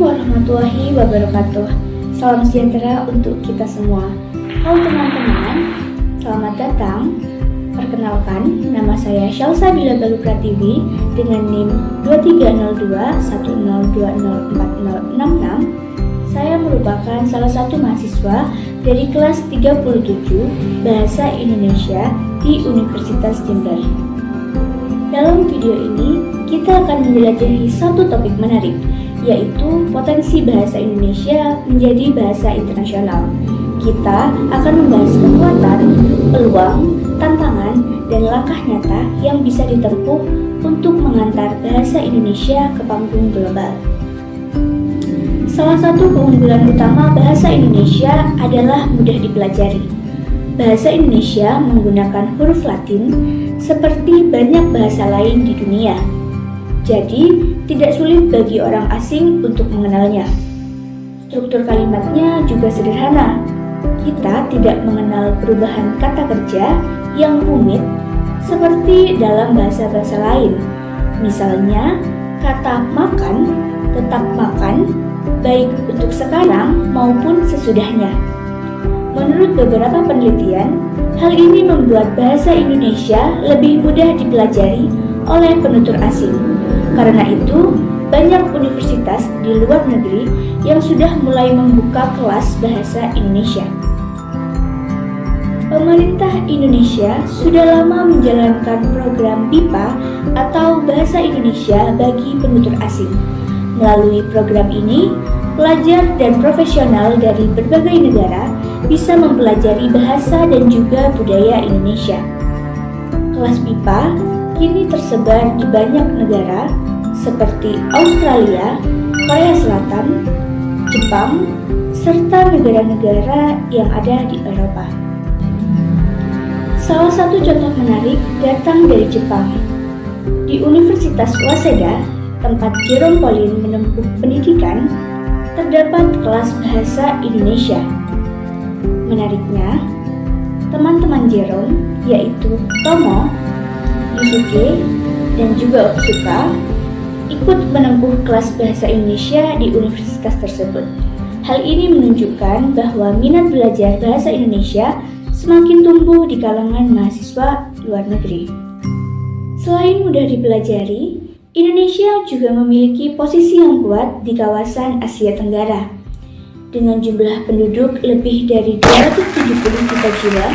warahmatullahi wabarakatuh. Salam sejahtera untuk kita semua. Halo teman-teman, selamat datang. Perkenalkan, nama saya Syalsa Bila Galuh Pratiwi dengan NIM 230210204066. Saya merupakan salah satu mahasiswa dari kelas 37 Bahasa Indonesia di Universitas Jember. Dalam video ini, kita akan menjelajahi satu topik menarik, yaitu potensi bahasa Indonesia menjadi bahasa internasional. Kita akan membahas kekuatan, peluang, tantangan, dan langkah nyata yang bisa ditempuh untuk mengantar bahasa Indonesia ke panggung global. Salah satu keunggulan utama bahasa Indonesia adalah mudah dipelajari. Bahasa Indonesia menggunakan huruf Latin seperti banyak bahasa lain di dunia. Jadi, tidak sulit bagi orang asing untuk mengenalnya. Struktur kalimatnya juga sederhana. Kita tidak mengenal perubahan kata kerja yang rumit seperti dalam bahasa-bahasa lain. Misalnya, kata makan tetap makan, baik untuk sekarang maupun sesudahnya. Menurut beberapa penelitian, hal ini membuat bahasa Indonesia lebih mudah dipelajari oleh penutur asing. Karena itu, banyak universitas di luar negeri yang sudah mulai membuka kelas bahasa Indonesia. Pemerintah Indonesia sudah lama menjalankan program BIPA atau Bahasa Indonesia bagi penutur asing. Melalui program ini, pelajar dan profesional dari berbagai negara bisa mempelajari bahasa dan juga budaya Indonesia. Kelas BIPA kini tersebar di banyak negara seperti Australia, Korea Selatan, Jepang, serta negara-negara yang ada di Eropa. Salah satu contoh menarik datang dari Jepang. Di Universitas Waseda, tempat Jerome Pauline menempuh pendidikan, terdapat kelas bahasa Indonesia. Menariknya, teman-teman Jerome, yaitu Tomo, Yusuke, dan juga Otsuka, ikut menempuh kelas bahasa Indonesia di universitas tersebut. Hal ini menunjukkan bahwa minat belajar bahasa Indonesia semakin tumbuh di kalangan mahasiswa luar negeri. Selain mudah dipelajari, Indonesia juga memiliki posisi yang kuat di kawasan Asia Tenggara. Dengan jumlah penduduk lebih dari 270 juta jiwa,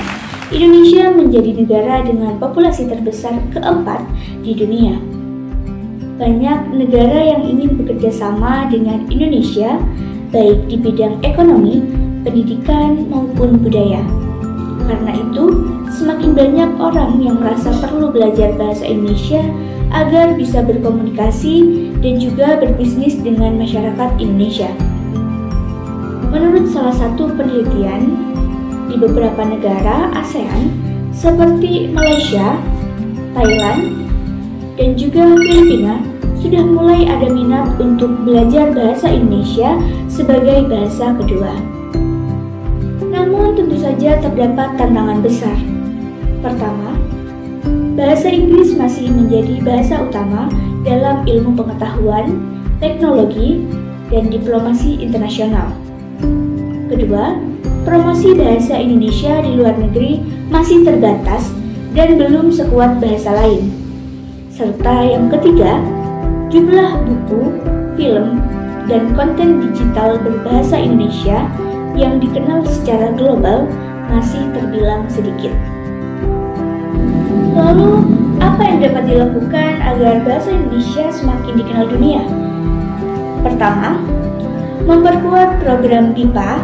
Indonesia menjadi negara dengan populasi terbesar keempat di dunia. Banyak negara yang ingin bekerja sama dengan Indonesia, baik di bidang ekonomi, pendidikan, maupun budaya. Karena itu, semakin banyak orang yang merasa perlu belajar bahasa Indonesia agar bisa berkomunikasi dan juga berbisnis dengan masyarakat Indonesia. Menurut salah satu penelitian, di beberapa negara ASEAN seperti Malaysia, Thailand, dan juga Filipina sudah mulai ada minat untuk belajar bahasa Indonesia sebagai bahasa kedua. Namun tentu saja terdapat tantangan besar. Pertama, bahasa Inggris masih menjadi bahasa utama dalam ilmu pengetahuan, teknologi, dan diplomasi internasional. Kedua, promosi bahasa Indonesia di luar negeri masih terbatas dan belum sekuat bahasa lain. Serta yang ketiga, jumlah buku, film, dan konten digital berbahasa Indonesia yang dikenal secara global masih terbilang sedikit. Lalu, apa yang dapat dilakukan agar bahasa Indonesia semakin dikenal dunia? Pertama, memperkuat program BIPA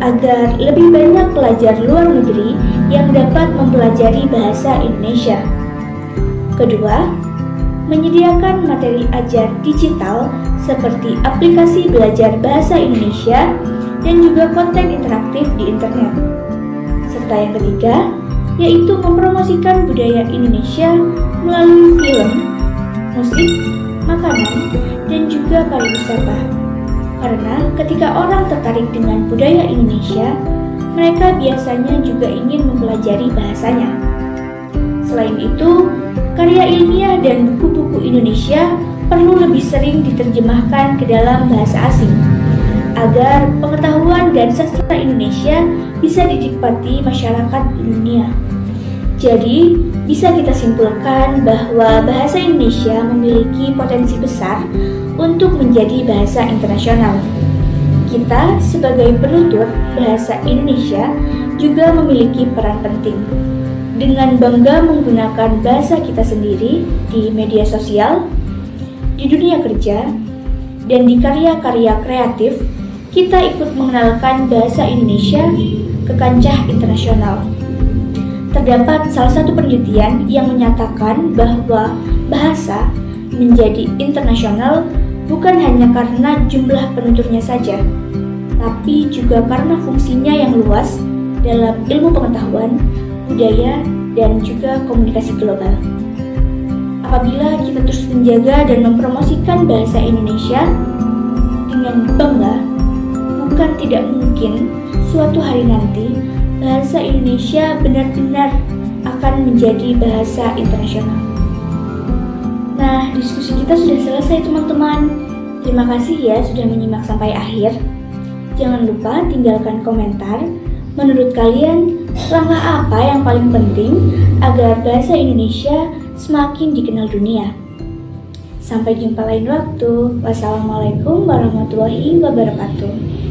agar lebih banyak pelajar luar negeri yang dapat mempelajari bahasa Indonesia. Kedua, menyediakan materi ajar digital seperti aplikasi belajar bahasa Indonesia dan juga konten interaktif di internet. Serta yang ketiga, yaitu mempromosikan budaya Indonesia melalui film, musik, makanan, dan juga pariwisata. Karena ketika orang tertarik dengan budaya Indonesia, mereka biasanya juga ingin mempelajari bahasanya. Selain itu, karya ilmiah dan buku-buku Indonesia perlu lebih sering diterjemahkan ke dalam bahasa asing agar pengetahuan dan sastra Indonesia bisa dinikmati masyarakat dunia. Jadi, bisa kita simpulkan bahwa bahasa Indonesia memiliki potensi besar untuk menjadi bahasa internasional. Kita sebagai penutur bahasa Indonesia juga memiliki peran penting. Dengan bangga menggunakan bahasa kita sendiri di media sosial, di dunia kerja, dan di karya-karya kreatif, kita ikut mengenalkan bahasa Indonesia ke kancah internasional. Terdapat salah satu penelitian yang menyatakan bahwa bahasa menjadi internasional bukan hanya karena jumlah penuturnya saja, tapi juga karena fungsinya yang luas dalam ilmu pengetahuan, budaya, dan juga komunikasi global. Apabila kita terus menjaga dan mempromosikan bahasa Indonesia dengan bangga, bukan tidak mungkin suatu hari nanti bahasa Indonesia benar-benar akan menjadi bahasa internasional. Nah, diskusi kita sudah selesai teman-teman. Terima kasih ya sudah menyimak sampai akhir. Jangan lupa tinggalkan komentar. Menurut kalian, langkah apa yang paling penting agar bahasa Indonesia semakin dikenal dunia? Sampai jumpa lain waktu. Wassalamualaikum warahmatullahi wabarakatuh.